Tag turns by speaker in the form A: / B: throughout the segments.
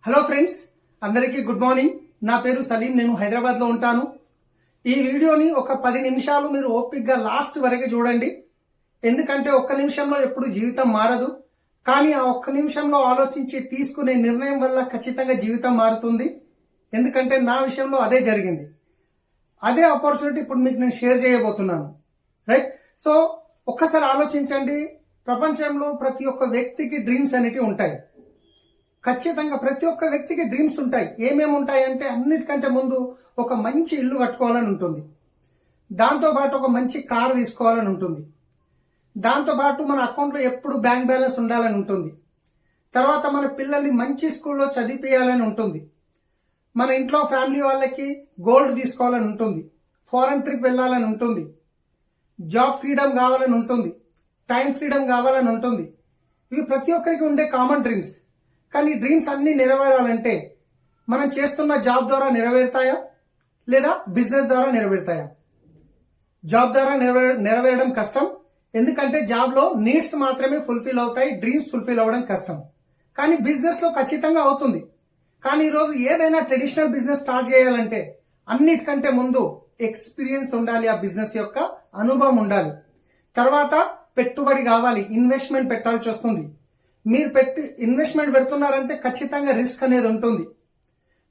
A: Hello friends, అందరికీ good morning. నా పేరు సలీం. నేను హైదరాబాద్ లో ఉంటాను. ఈ వీడియోని ఒక 10 నిమిషాలు మీరు ఓపిక్గా లాస్ట్ వరకు చూడండి. ఎందుకంటే ఒక్క నిమిషంలో ఎప్పుడు జీవితం మారదు, కానీ ఆ ఒక్క నిమిషంలో ఆలోచించి తీసుకునే నిర్ణయం వల్ల ఖచ్చితంగా జీవితం మారుతుంది. ఎందుకంటే నా విషయంలో అదే జరిగింది. అదే ఆపర్చునిటీ ఇప్పుడు మీకు నేను షేర్ చేయబోతున్నాను. రైట్? సో ఒక్కసారి ఆలోచించండి. ప్రపంచంలో ప్రతి ఒక్క వ్యక్తికి డ్రీమ్స్ అనేటివి ఉంటాయి. ఖచ్చితంగా ప్రతి ఒక్క వ్యక్తికి డ్రీమ్స్ ఉంటాయి. ఏమేమి ఉంటాయంటే అన్నిటికంటే ముందు ఒక మంచి ఇల్లు కట్టుకోవాలని ఉంటుంది, దాంతోపాటు ఒక మంచి కారు తీసుకోవాలని ఉంటుంది, దాంతోపాటు మన అకౌంట్లో ఎప్పుడు బ్యాంక్ బ్యాలెన్స్ ఉండాలని ఉంటుంది, తర్వాత మన పిల్లల్ని మంచి స్కూల్లో చదివించాలని ఉంటుంది, మన ఇంట్లో ఫ్యామిలీ వాళ్ళకి గోల్డ్ తీసుకోవాలని ఉంటుంది, ఫారెన్ ట్రిప్ వెళ్ళాలని ఉంటుంది, జాబ్ ఫ్రీడమ్ కావాలని ఉంటుంది, టైం ఫ్రీడమ్ కావాలని ఉంటుంది. ఇవి ప్రతి ఒక్కరికి ఉండే కామన్ డ్రీమ్స్. కానీ డ్రీమ్స్ అన్ని నెరవేరాలంటే మనం చేస్తున్న జాబ్ ద్వారా నెరవేరుతాయా లేదా బిజినెస్ ద్వారా నెరవేరుతాయా? జాబ్ ద్వారా నెరవేరడం కష్టం. ఎందుకంటే జాబ్ లో నీడ్స్ మాత్రమే ఫుల్ఫిల్ అవుతాయి, డ్రీమ్స్ ఫుల్ఫిల్ అవ్వడం కష్టం. కానీ బిజినెస్ లో ఖచ్చితంగా అవుతుంది. కానీ ఈరోజు ఏదైనా ట్రెడిషనల్ బిజినెస్ స్టార్ట్ చేయాలంటే అన్నిటికంటే ముందు ఎక్స్పీరియన్స్ ఉండాలి, ఆ బిజినెస్ యొక్క అనుభవం ఉండాలి. తర్వాత పెట్టుబడి కావాలి, ఇన్వెస్ట్మెంట్ పెట్టాల్సి వస్తుంది. మీరు ఇన్వెస్ట్మెంట్ పెడుతున్నారంటే ఖచ్చితంగా రిస్క్ అనేది ఉంటుంది.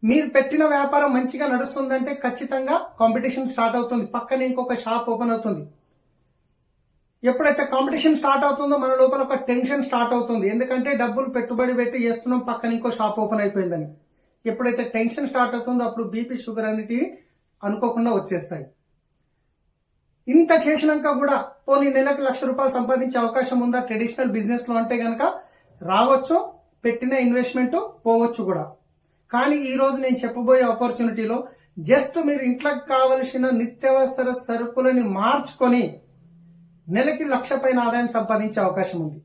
A: మీరు పెట్టిన వ్యాపారం మంచిగా నడుస్తుందంటే ఖచ్చితంగా కాంపిటీషన్ స్టార్ట్ అవుతుంది, పక్కనే ఇంకొక షాప్ ఓపెన్ అవుతుంది. ఎప్పుడైతే కాంపిటీషన్ స్టార్ట్ అవుతుందో మన లోపల ఒక టెన్షన్ స్టార్ట్ అవుతుంది. ఎందుకంటే డబ్బులు పెట్టుబడి పెట్టి చేస్తున్నాం, పక్కన ఇంకో షాప్ ఓపెన్ అయిపోయిందని. ఎప్పుడైతే టెన్షన్ స్టార్ట్ అవుతుందో అప్పుడు బీపీ, షుగర్ అనేటివి అనుకోకుండా వచ్చేస్తాయి. ఇంత చేసినాక కూడా పోనీ నెలకు ₹1,00,000 సంపాదించే అవకాశం ఉందా ట్రెడిషనల్ బిజినెస్ లో అంటే గనక రావచ్చు, పెట్టిన ఇన్వెస్ట్మెంట్ పోవచ్చు కూడా. కానీ ఈ రోజు నేను చెప్పబోయే ఆపర్చునిటీలో జస్ట్ మీరు ఇంట్లోకి కావలసిన నిత్యావసర సరుకులని మార్చుకొని నెలకి 1,00,000 పైన ఆదాయం సంపాదించే అవకాశం ఉంది.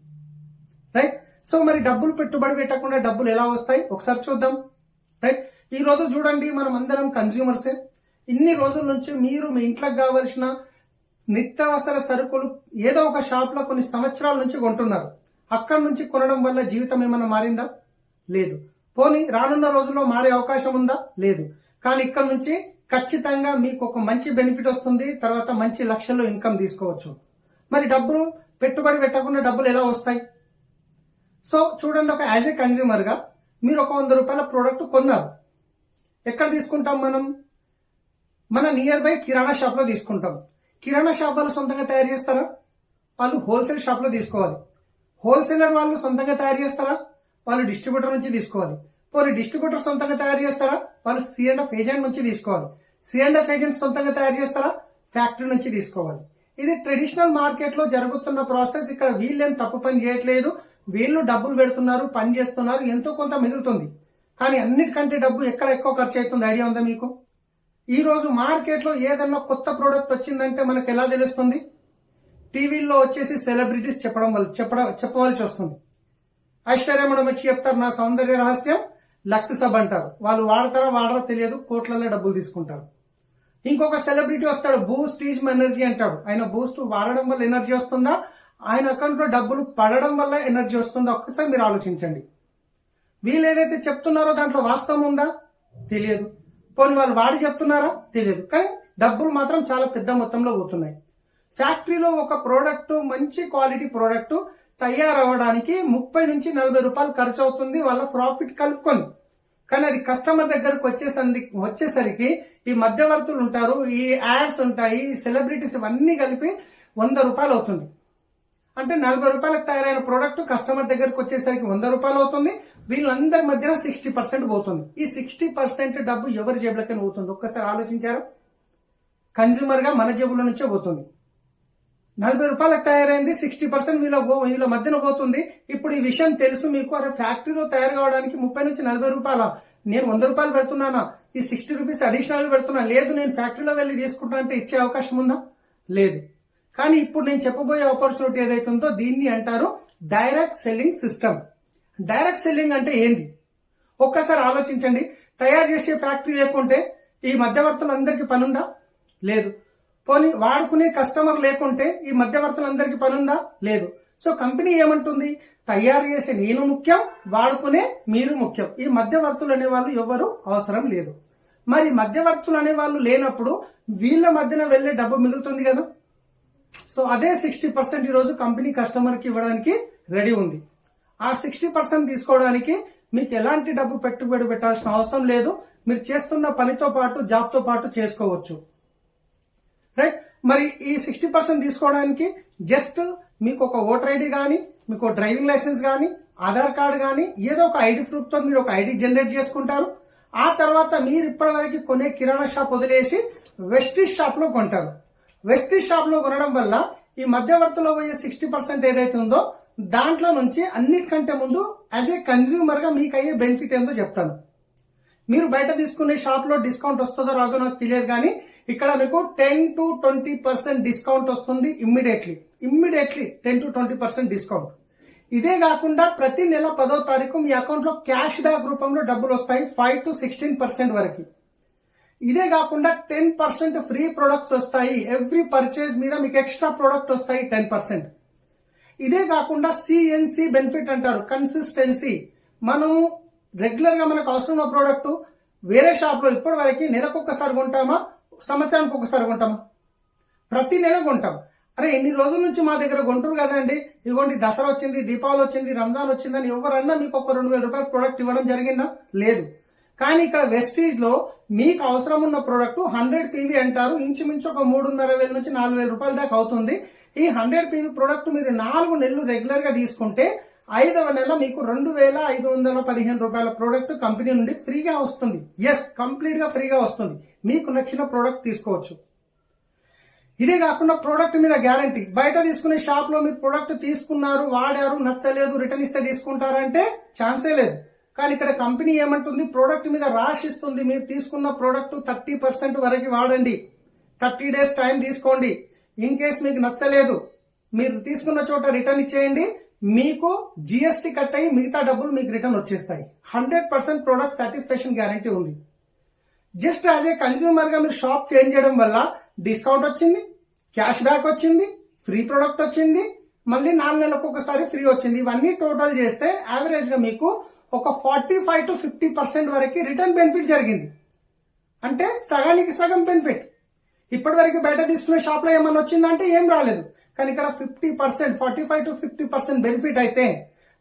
A: రైట్? సో మరి డబ్బులు పెట్టుబడి పెట్టకుండా డబ్బులు ఎలా వస్తాయి ఒకసారి చూద్దాం. రైట్? ఈ రోజు చూడండి, మనం అందరం కన్స్యూమర్సే. ఇన్ని రోజుల నుంచి మీరు మీ ఇంట్లోకి కావలసిన నిత్యావసర సరుకులు ఏదో ఒక షాప్ లో కొన్ని సంవత్సరాల నుంచి కొంటున్నారు. అక్కడి నుంచి కొనడం వల్ల జీవితం ఏమైనా మారిందా? లేదు. పోనీ రానున్న రోజుల్లో మారే అవకాశం ఉందా? లేదు. కానీ ఇక్కడ నుంచి ఖచ్చితంగా మీకు ఒక మంచి బెనిఫిట్ వస్తుంది, తర్వాత మంచి లక్షల్లో ఇన్కమ్ తీసుకోవచ్చు. మరి డబ్బులు పెట్టుబడి పెట్టకుండా డబ్బులు ఎలా వస్తాయి? సో చూడండి, ఒక యాజ్ ఏ కన్స్యూమర్ గా మీరు ఒక ₹100 ప్రోడక్ట్ కొన్నారు. ఎక్కడ తీసుకుంటాం మనం? మన నియర్ బై కిరాణా షాప్ లో తీసుకుంటాం. కిరాణా షాప్ వాళ్ళు సొంతంగా తయారు చేస్తారా? వాళ్ళు హోల్సేల్ షాప్ లో తీసుకోవాలి. హోల్సేలర్ వాళ్ళు సొంతంగా తయారు చేస్తారా? వాళ్ళు డిస్ట్రిబ్యూటర్ నుంచి తీసుకోవాలి. పోనీ డిస్ట్రిబ్యూటర్ సొంతంగా తయారు చేస్తారా? వాళ్ళు C&F ఏజెంట్ నుంచి తీసుకోవాలి. C&F ఏజెంట్ సొంతంగా తయారు చేస్తారా? ఫ్యాక్టరీ నుంచి తీసుకోవాలి. ఇది ట్రెడిషనల్ మార్కెట్ లో జరుగుతున్న ప్రాసెస్. ఇక్కడ వీళ్ళేం తప్పు పని చేయట్లేదు, వీళ్ళు డబ్బులు పెడుతున్నారు, పని చేస్తున్నారు, ఎంతో కొంత మిగులుతుంది. కానీ అన్నిటికంటే డబ్బు ఎక్కడ ఎక్కువ ఖర్చు అవుతుంది ఐడియా ఉందా మీకు? ఈ రోజు మార్కెట్ లో ఏదన్నా కొత్త ప్రోడక్ట్ వచ్చిందంటే మనకు ఎలా తెలుస్తుంది? టీవీల్లో వచ్చేసి సెలబ్రిటీస్ చెప్పవలసి వస్తుంది. ఐశ్వర్య మేడం వచ్చి చెప్తారు, నా సౌందర్య రహస్యం లక్స్ సబ్ అంటారు. వాళ్ళు వాడరో తెలియదు, కోట్లలో డబ్బులు తీసుకుంటారు. ఇంకొక సెలబ్రిటీ వస్తాడు, బూస్ట్ ఈజ్ ఎనర్జీ అంటాడు. ఆయన బూస్ట్ వాడడం వల్ల ఎనర్జీ వస్తుందా, ఆయన అకౌంట్ లో డబ్బులు పడడం వల్ల ఎనర్జీ వస్తుందా? ఒక్కసారి మీరు ఆలోచించండి. వీళ్ళు ఏదైతే చెప్తున్నారో దాంట్లో వాస్తవం ఉందా? తెలియదు. పోనీ వాళ్ళు వాడి చెప్తున్నారా? తెలియదు. కానీ డబ్బులు మాత్రం చాలా పెద్ద మొత్తంలో పోతున్నాయి. ఫ్యాక్టరీలో ఒక ప్రోడక్ట్, మంచి క్వాలిటీ ప్రోడక్ట్ తయారవడానికి ₹30 నుంచి ₹40 ఖర్చు అవుతుంది, వాళ్ళ ప్రాఫిట్ కలుపుకొని. కానీ అది కస్టమర్ దగ్గరకు వచ్చేసరికి ఈ మధ్యవర్తులు ఉంటారు, ఈ యాడ్స్ ఉంటాయి, సెలబ్రిటీస్ ఇవన్నీ కలిపి ₹100 అవుతుంది. అంటే ₹40 తయారైన ప్రోడక్ట్ కస్టమర్ దగ్గరకు వచ్చేసరికి ₹100 అవుతుంది. వీళ్ళందరి మధ్యన 60% పోతుంది. ఈ 60% డబ్బు ఎవరి జేబులకైనా పోతుంది? ఒక్కసారి ఆలోచించారా? కన్స్యూమర్ గా మన జేబుల నుంచే పోతుంది. ₹40 తయారైంది, 60% వీళ్ళ మధ్యన పోతుంది. ఇప్పుడు ఈ విషయం తెలుసు మీకు. అరే ఫ్యాక్టరీలో తయారు కావడానికి ₹30 నుంచి ₹40, నేను ₹100 పెడుతున్నానా? ఈ ₹60 అడిషనల్ పెడుతున్నా. లేదు, నేను ఫ్యాక్టరీలో వెళ్ళి తీసుకుంటా అంటే ఇచ్చే అవకాశం ఉందా? లేదు. కానీ ఇప్పుడు నేను చెప్పబోయే ఆపర్చునిటీ ఏదైతే ఉందో దీన్ని అంటారు direct selling system. Direct selling అంటే ఏంది? ఒక్కసారి ఆలోచించండి. తయారు చేసే ఫ్యాక్టరీ లేకుంటే ఈ మధ్యవర్తులందరికీ పనుందా? లేదు. పోనీ వాడుకునే కస్టమర్ లేకుంటే ఈ మధ్యవర్తులందరికీ పనుందా? లేదు. సో కంపెనీ ఏమంటుంది? తయారు చేసే నేను ముఖ్యం, వాడుకునే మీరు ముఖ్యం. ఈ మధ్యవర్తులు అనే వాళ్ళు ఎవరు అవసరం లేదు. మరి మధ్యవర్తులు అనే వాళ్ళు లేనప్పుడు వీళ్ళ మధ్యన వెళ్లే డబ్బు మిగులుతుంది కదా. సో అదే 60% ఈరోజు కంపెనీ కస్టమర్కి ఇవ్వడానికి రెడీ ఉంది. ఆ 60% తీసుకోవడానికి మీకు ఎలాంటి డబ్బు పెట్టుబడి పెట్టాల్సిన అవసరం లేదు. మీరు చేస్తున్న పనితో పాటు జాబ్తో పాటు చేసుకోవచ్చు. రైట్. మరి ఈ 60% తీసుకోవడానికి జస్ట్ మీకు ఒక ఓటర్ ఐడి కానీ, మీకు డ్రైవింగ్ లైసెన్స్ కానీ, ఆధార్ కార్డు కానీ, ఏదో ఒక ఐడి ప్రూఫ్ తో మీరు ఒక ఐడి జనరేట్ చేసుకుంటారు. ఆ తర్వాత మీరు ఇప్పటివరకు కొనే కిరాణా షాప్ వదిలేసి వెస్టీజ్ షాప్ లో కొంటారు. వెస్టీజ్ షాప్ లో కొనడం వల్ల ఈ మధ్యవర్తిలో పోయే 60% ఏదైతే ఉందో దాంట్లో నుంచి అన్నిటికంటే ముందు యాజ్ ఏ కన్జ్యూమర్ గా మీకు అయ్యే బెనిఫిట్ ఏందో చెప్తాను. మీరు బయట తీసుకునే షాప్ లో డిస్కౌంట్ వస్తుందో రాదో నాకు తెలియదు, కానీ ఇక్కడ మీకు 10 to 20% డిస్కౌంట్ వస్తుంది. Immediately 10 to 20% discount. ఇదే కాకుండా ప్రతి నెల 10వ తారీఖు మీ అకౌంట్ లో క్యాష్ బ్యాక్ రూపంలో డబ్బులు వస్తాయి 5 to 16% వరకు. ఇదే కాకుండా 10% ఫ్రీ ప్రొడక్ట్స్ వస్తాయి. ఎవ్రీ పర్చేజ్ మీద మీకు ఎక్స్ట్రా ప్రొడక్ట్ వస్తాయి 10%. ఇదే కాకుండా సిఎన్సి బెనిఫిట్ అంటారు, కన్సిస్టెన్సీ. మనము రెగ్యులర్ గా మనకు అవసరం ఉన్న ప్రోడక్ట్ వేరే షాప్ లో ఇప్పటి వరకు నెలకు ఒక్కసారి కొంటామా, సంవత్సరానికి ఒకసారి కొంటామా? ప్రతి నెల కొంటాం. అరే ఎన్ని రోజుల నుంచి మా దగ్గర కొంటారు కదండి, ఇదిగోండి దసరా వచ్చింది, దీపావళి వచ్చింది, రంజాన్ వచ్చిందని ఎవరన్నా మీకు ఒక 2000 రూపాయల ప్రోడక్ట్ ఇవ్వడం జరిగిందా? లేదు. కానీ ఇక్కడ వెస్టీజ్ లో మీకు అవసరం ఉన్న ప్రోడక్ట్ 100 PV అంటారు, ఇంచుమించు ఒక 3,500 నుంచి 4,000 రూపాయల దాకా అవుతుంది. ఈ 100 PV ప్రోడక్ట్ మీరు 4 నెలలు రెగ్యులర్ గా తీసుకుంటే 5వ నెల మీకు 2,515 రూపాయల ప్రోడక్ట్ కంపెనీ నుండి ఫ్రీగా వస్తుంది. ఎస్, కంప్లీట్ గా ఫ్రీగా వస్తుంది. మీకు నచ్చిన ప్రోడక్ట్ తీసుకోవచ్చు. ఇదే కాకుండా ప్రోడక్ట్ మీద గ్యారంటీ. బయట తీసుకునే షాప్ లో మీరు ప్రోడక్ట్ తీసుకున్నారు, వాడారు, నచ్చలేదు, రిటర్న్ ఇస్తే తీసుకుంటారంటే ఛాన్సే లేదు. కానీ ఇక్కడ కంపెనీ ఏమంటుంది, ప్రోడక్ట్ మీద రాసిస్తుంది, మీరు తీసుకున్న ప్రోడక్ట్ 30% వరకు వాడండి, 30 days టైం తీసుకోండి. ఇన్ కేస్ మీకు నచ్చలేదు, మీరు తీసుకున్న చోట రిటర్న్ ఇచ్చేయండి, మీకు జిఎస్టీ కట్ అయ్యి మిగతా డబ్బులు మీకు రిటర్న్ వచ్చేస్తాయి. 100% ప్రోడక్ట్ సాటిస్ఫాక్షన్ గ్యారంటీ ఉంది. జస్ట్ యాజ్ ఏ కన్స్యూమర్ గా మీరు షాప్ చేంజ్ చేయడం వల్ల డిస్కౌంట్ వచ్చింది, క్యాష్ బ్యాక్ వచ్చింది, ఫ్రీ ప్రొడక్ట్ వచ్చింది, మళ్ళీ 4 నెలలకు ఒకసారి ఫ్రీ వచ్చింది. ఇవన్నీ టోటల్ చేస్తే యావరేజ్ గా మీకు ఒక 45 to 50% వరకు రిటర్న్ బెనిఫిట్ జరిగింది. అంటే సగానికి సగం బెనిఫిట్. ఇప్పటి వరకు బయట తీసుకునే షాప్ లో ఏమన్నా వచ్చిందంటే ఏం రాలేదు. కానీ ఇక్కడ 50%, 45 to 50% బెనిఫిట్ అయితే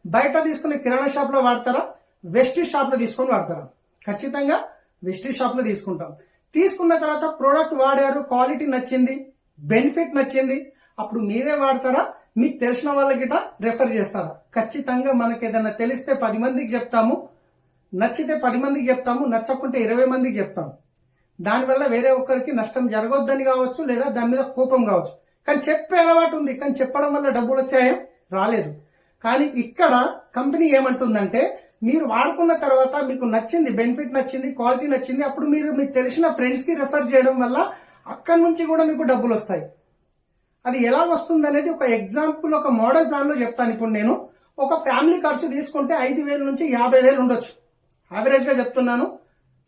A: బయట తీసుకునే కిరాణా షాప్ లో వాడతారా, వెస్టీజ్ షాప్ లో తీసుకొని వాడతారా? ఖచ్చితంగా వెస్టీజ్ షాప్ లో తీసుకుంటాం. తీసుకున్న తర్వాత ప్రోడక్ట్ వాడారు, క్వాలిటీ నచ్చింది, బెనిఫిట్ నచ్చింది, అప్పుడు మీరే వాడతారా, మీకు తెలిసిన వాళ్ళకి రెఫర్ చేస్తారా? ఖచ్చితంగా మనకి ఏదైనా తెలిస్తే 10 మందికి చెప్తాము, నచ్చితే 10 మందికి చెప్తాము, నచ్చకుంటే 20 మందికి చెప్తాము. దానివల్ల వేరే ఒక్కరికి నష్టం జరగొద్దని కావచ్చు, లేదా దాని మీద కోపం కావచ్చు. కానీ చెప్పే అలవాటు ఉంది, కానీ చెప్పడం వల్ల డబ్బులు వచ్చాయో రాలేదు. కానీ ఇక్కడ కంపెనీ ఏమంటుందంటే, మీరు వాడుకున్న తర్వాత మీకు నచ్చింది, బెనిఫిట్ నచ్చింది, క్వాలిటీ నచ్చింది, అప్పుడు మీరు మీకు తెలిసిన ఫ్రెండ్స్ కి రెఫర్ చేయడం వల్ల అక్కడి నుంచి కూడా మీకు డబ్బులు వస్తాయి. అది ఎలా వస్తుంది అనేది ఒక ఎగ్జాంపుల్, ఒక మోడల్ ప్లాన్ లో చెప్తాను. ఇప్పుడు నేను ఒక ఫ్యామిలీ ఖర్చు తీసుకుంటే 5,000 నుంచి 50,000 ఉండొచ్చు. యావరేజ్ గా చెప్తున్నాను,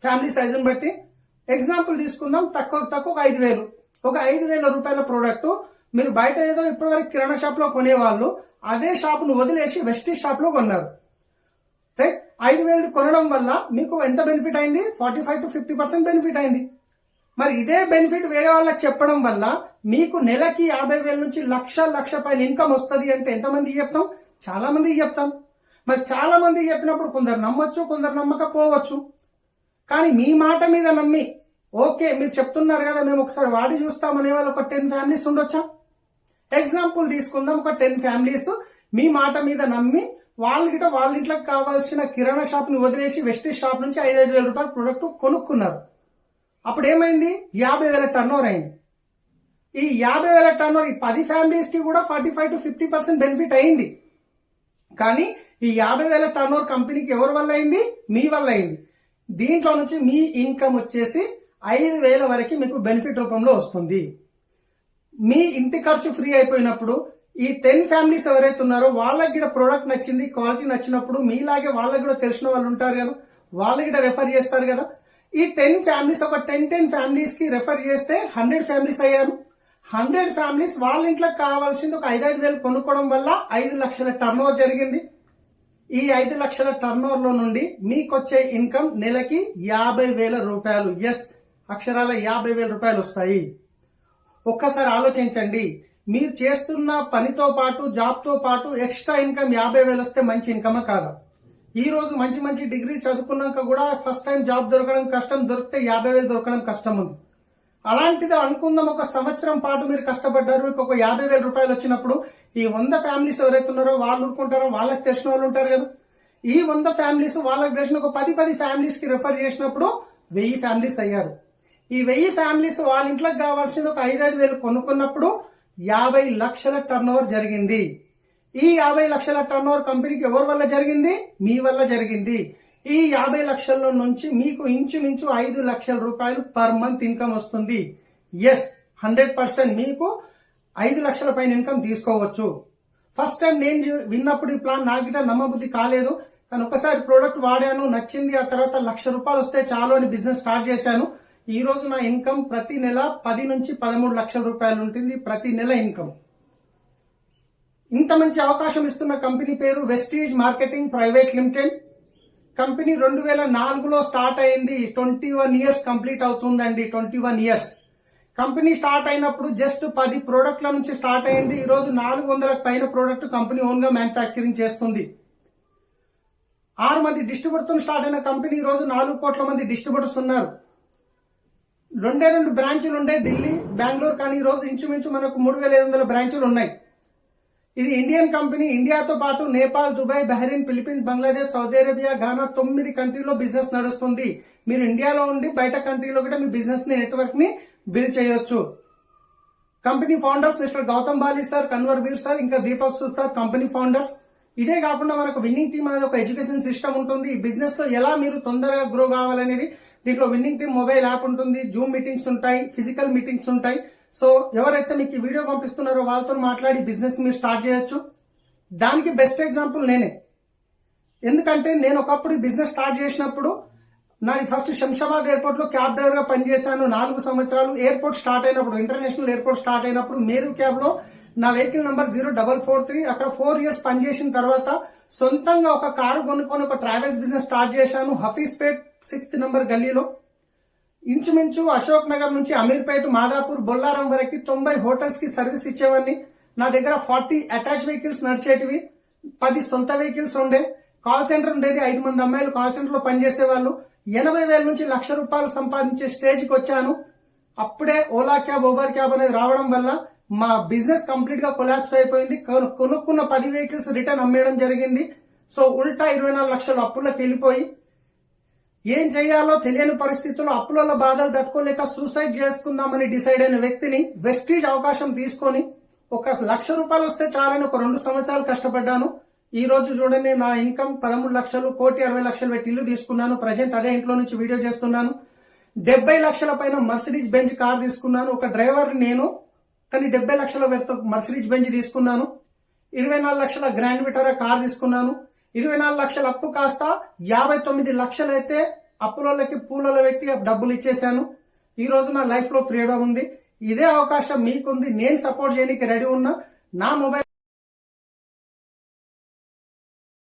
A: ఫ్యామిలీ సైజుని బట్టి. ఎగ్జాంపుల్ తీసుకుందాం, తక్కువ 5,000. ఒక 5,000 రూపాయల ప్రోడక్ట్ మీరు బయట ఏదో ఇప్పటివరకు కిరాణా షాప్ లో కొనేవాళ్ళు అదే షాప్ ను వదిలేసి వెస్టీజ్ షాప్ లో కొన్నారు. రైట్. 5,000 కొనడం వల్ల మీకు ఎంత బెనిఫిట్ అయింది? 45 to 50% బెనిఫిట్ అయింది. మరి ఇదే బెనిఫిట్ వేరే వాళ్ళకి చెప్పడం వల్ల మీకు నెలకి 50,000 నుంచి లక్ష పైన ఇన్కమ్ వస్తుంది అంటే ఎంతమందికి చెప్తాం? చాలా మందికి చెప్తాం. మరి చాలా మందికి చెప్పినప్పుడు కొందరు నమ్మొచ్చు, కొందరు నమ్మకపోవచ్చు. కానీ మీ మాట మీద నమ్మి ఓకే మీరు చెప్తున్నారు కదా, మేము ఒకసారి వాడి చూస్తామనే వాళ్ళు ఒక 10 ఫ్యామిలీస్ ఉండొచ్చా? ఎగ్జాంపుల్ తీసుకుందాం, ఒక 10 ఫ్యామిలీస్ మీ మాట మీద నమ్మి వాళ్ళ ఇంట్లోకి కావాల్సిన కిరాణా షాప్ ని వదిలేసి వెస్టీజ్ షాప్ నుంచి 5,000 రూపాయల ప్రొడక్ట్ కొనుక్కున్నారు. అప్పుడు ఏమైంది? 50,000 టర్న్ ఓవర్ అయింది. ఈ 50,000 టర్న్ ఓవర్ ఈ 10 ఫ్యామిలీస్ కి కూడా 45 to 50% బెనిఫిట్ అయింది. కానీ ఈ 50,000 టర్న్ ఓవర్ కంపెనీకి ఎవరి వల్ల అయింది? మీ వల్ల అయింది. దీంట్లో నుంచి మీ ఇన్కమ్ వచ్చేసి 5,000 వరకు మీకు బెనిఫిట్ రూపంలో వస్తుంది. మీ ఇంటి ఖర్చు ఫ్రీ అయిపోయినప్పుడు ఈ 10 ఫ్యామిలీస్ ఎవరైతే ఉన్నారో వాళ్ళకి కూడా ప్రోడక్ట్ నచ్చింది, క్వాలిటీ నచ్చినప్పుడు మీలాగే వాళ్ళకి కూడా తెలిసిన వాళ్ళు ఉంటారు కదా, వాళ్ళకి కూడా రెఫర్ చేస్తారు కదా. ఈ 10 ఫ్యామిలీస్ ఒక 10 ఫ్యామిలీస్ కి రెఫర్ చేస్తే 100 ఫ్యామిలీస్ అయ్యారు. 100 ఫ్యామిలీస్ వాళ్ళ ఇంట్లోకి కావాల్సింది ఒక 5,000 కొనుక్కోవడం వల్ల 5 లక్షల టర్న్ ఓవర్ జరిగింది. ఈ 5 లక్షల టర్న్ ఓవర్ లో నుండి మీకొచ్చే ఇన్కమ్ నెలకి 50,000 రూపాయలు. ఎస్, అక్షరాల 50,000 రూపాయలు వస్తాయి. ఒక్కసారి ఆలోచించండి, మీరు చేస్తున్న పనితో పాటు జాబ్ తో పాటు ఎక్స్ట్రా ఇన్కమ్ 50,000 వస్తే మంచి ఇన్కమా కాదా? ఈ రోజు మంచి మంచి డిగ్రీ చదువుకున్నాక కూడా ఫస్ట్ టైం జాబ్ దొరకడం కష్టం, దొరికితే 50,000 దొరకడం కష్టం ఉంది. అలాంటిది అనుకుందాం, ఒక సంవత్సరం పాటు మీరు కష్టపడ్డారు, మీకు ఒక 50,000 రూపాయలు వచ్చినప్పుడు ఈ 100 ఫ్యామిలీస్ ఎవరైతే ఉన్నారో వాళ్ళు ఊరుకుంటారో, వాళ్ళకి తెలిసిన వాళ్ళు ఉంటారు కదా. ఈ 100 ఫ్యామిలీస్ వాళ్ళకి తెలిసిన ఒక 10 ఫ్యామిలీస్ కి రిఫర్ చేసినప్పుడు 1000 ఫ్యామిలీస్ అయ్యారు. ఈ 1000 ఫ్యామిలీస్ వాళ్ళ ఇంట్లోకి కావాల్సింది ఒక 5,000 కొనుక్కున్నప్పుడు 50 లక్షల టర్న్ ఓవర్ జరిగింది. ఈ 50 లక్షల టర్న్ ఓవర్ కంపెనీకి ఎవరి వల్ల జరిగింది? మీ వల్ల జరిగింది. ఈ 50 లక్షల నుంచి మీకు ఇంచుమించు 5 లక్షల రూపాయలు పర్ మంత్ ఇన్కమ్ వస్తుంది. ఎస్, 100% మీకు 5 లక్షల పైన ఇన్కమ్ తీసుకోవచ్చు. ఫస్ట్ టైం నేను విన్నప్పుడు ఈ ప్లాన్ నాకిట నమ్మబుద్ధి కాలేదు, కానీ ఒకసారి ప్రోడక్ట్ వాడాను, నచ్చింది. ఆ తర్వాత 1,00,000 రూపాయలు వస్తే చాలు అని బిజినెస్ స్టార్ట్ చేశాను. ఈ రోజు నా ఇన్కమ్ ప్రతి నెల 10 నుంచి 13 లక్షల రూపాయలు ఉంటుంది, ప్రతి నెల ఇన్కమ్. ఇంత మంచి అవకాశం ఇస్తున్న కంపెనీ పేరు Vestige marketing private limited. Company 2004లో స్టార్ట్ అయింది. 21 ఇయర్స్ కంప్లీట్ అవుతుందండి. 21 ఇయర్స్. కంపెనీ స్టార్ట్ అయినప్పుడు జస్ట్ 10 ప్రోడక్ట్ల నుంచి స్టార్ట్ అయింది. ఈ రోజు 400 పైన ప్రోడక్ట్ కంపెనీ ఓన్ గా మ్యానుఫ్యాక్చరింగ్ చేస్తుంది. 6 మంది డిస్ట్రిబ్యూటర్స్ స్టార్ట్ అయిన కంపెనీ ఈ రోజు 4 కోట్ల మంది డిస్ట్రిబ్యూటర్స్ ఉన్నారు. 2 బ్రాంచ్లు ఉండే ఢిల్లీ, బెంగళూరు, కానీ ఈ రోజు ఇంచుమించు మనకు 3,500 బ్రాంచ్లు ఉన్నాయి. ఇది ఇండియన్ కంపెనీ. ఇండియాతో పాటు Nepal, Dubai, Bahrain, Philippines, Bangladesh, Saudi Arabia, Ghana 9 కంట్రీలో బిజినెస్ నడుస్తుంది. మీరు ఇండియాలో ఉండి బయట కంట్రీలో కూడా మీ బిజినెస్ ని, నెట్వర్క్ ని బిల్డ్ చేయొచ్చు. Company founders mister Gautam Bali sir, Kanwar Veer sir, ఇంకా Deepak Sood sir company founders. ఇదే కాకుండా మనకు విన్నింగ్ టీమ్ అనేది ఒక ఎడ్యుకేషన్ సిస్టమ్ ఉంటుంది. ఈ బిజినెస్ లో ఎలా మీరు తొందరగా గ్రో కావాలనేది దీంట్లో విన్నింగ్ టీమ్ మొబైల్ యాప్ ఉంటుంది, జూమ్ మీటింగ్స్ ఉంటాయి, ఫిజికల్ మీటింగ్స్ ఉంటాయి. సో ఎవరైతే మీకు ఈ వీడియో పంపిస్తున్నారో వాళ్ళతో మాట్లాడి బిజినెస్ మీరు స్టార్ట్ చేయొచ్చు. దానికి బెస్ట్ ఎగ్జాంపుల్ నేనే. ఎందుకంటే నేను ఒకప్పుడు బిజినెస్ స్టార్ట్ చేసినప్పుడు నాది ఫస్ట్ శంషాబాద్ ఎయిర్పోర్ట్ లో క్యాబ్ డ్రైవర్ గా పనిచేశాను 4 సంవత్సరాలు. ఎయిర్పోర్ట్ స్టార్ట్ అయినప్పుడు, ఇంటర్నేషనల్ ఎయిర్పోర్ట్ స్టార్ట్ అయినప్పుడు మేరు క్యాబ్ లో నా వెహికల్ నంబర్ 0443. అక్కడ 4 ఇయర్స్ పనిచేసిన తర్వాత సొంతంగా ఒక కారు కొనుక్కొని ఒక ట్రావెల్స్ బిజినెస్ స్టార్ట్ చేశాను హఫీజ్పేట్ 6th నంబర్ గల్లీలో. ఇంచుమించు అశోక్ నగర్ నుంచి అమీర్పేట, మాదాపూర్, బొల్లారం వరకు 90 హోటల్స్ కి సర్వీస్ ఇచ్చేవాడిని. నా దగ్గర 40 అటాచ్ వెహికల్స్ నడిచేటివి, 10 సొంత వెహికల్స్ ఉండే. కాల్ సెంటర్ ఉండేది, 5 మంది అమ్మాయిలు కాల్ సెంటర్ లో పనిచేసేవాళ్ళు. 80,000 నుంచి 1,00,000 రూపాయలు సంపాదించే స్టేజ్ కి వచ్చాను. అప్పుడే ఓలా క్యాబ్, ఊబర్ క్యాబ్ అనేది రావడం వల్ల మా బిజినెస్ కంప్లీట్ గా కొలాప్స్ అయిపోయింది. కొనుక్కున్న 10 వెహికల్స్ రిటర్న్ అమ్మేయడం జరిగింది. సో ఉల్టా 24 లక్షలు అప్పుల్లోకి వెళ్ళిపోయి ఏం చేయాలో తెలియని పరిస్థితుల్లో అప్పుల బాధలు తట్టుకోలేక సూసైడ్ చేసుకుందామని డిసైడ్ అయిన వ్యక్తిని వెస్టీజ్ అవకాశం తీసుకొని ఒక 1,00,000 రూపాయలు వస్తే చాలని ఒక 2 సంవత్సరాలు కష్టపడ్డాను. ఈ రోజు చూడండి, నా ఇన్కమ్ 13 లక్షలు, 1,60,00,000 పెట్టి ఇల్లు తీసుకున్నాను. ప్రజెంట్ అదే ఇంట్లో నుంచి వీడియో చేస్తున్నాను. 70 లక్షల పైన మర్సిడీస్ బెంజ్ కార్ తీసుకున్నాను. ఒక డ్రైవర్ నేను, కానీ 70 లక్షల మర్సిడీస్ బెంజ్ తీసుకున్నాను. 24 లక్షల గ్రాండ్ విటారా కార్ తీసుకున్నాను. 24 లక్షల అప్పు కాస్త 59 లక్షలు అయితే అప్పులకి పూలలో పెట్టి డబ్బులు ఇచ్చేశాను. ఈ రోజు నా లైఫ్ లో ఫ్రీడమ్ ఉంది. ఇదే అవకాశం మీకుంది. నేను సపోర్ట్ చేయడానికి రెడీ ఉన్నా. నా మొబైల్